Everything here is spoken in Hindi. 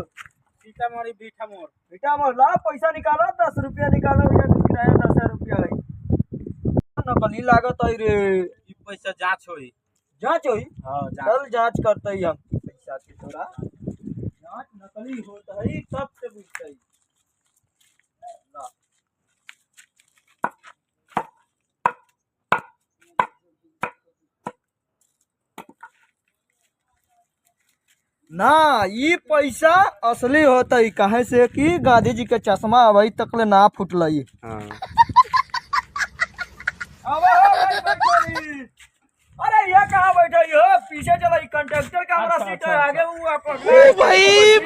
सीतामढ़ी बीठा मोड़। बेटा मोर ला पैसा निकालो 10 रुपया निकालो भैया किराया 10 रुपया है नकली लागत है रे ई पैसा जांच होई। जांच होई हां चल जांच करते ही हम पैसा के थोड़ा जांच नकली होता है तब से बुझते ही ना ये पैसा असली होता है काहे से कि गांधी जी के चश्मा अभी तक ले ना फुटल हां अरे ये कहाँ बैठे हो पीछे चला कंडक्टर का हमारा सीट है आगे वो भाई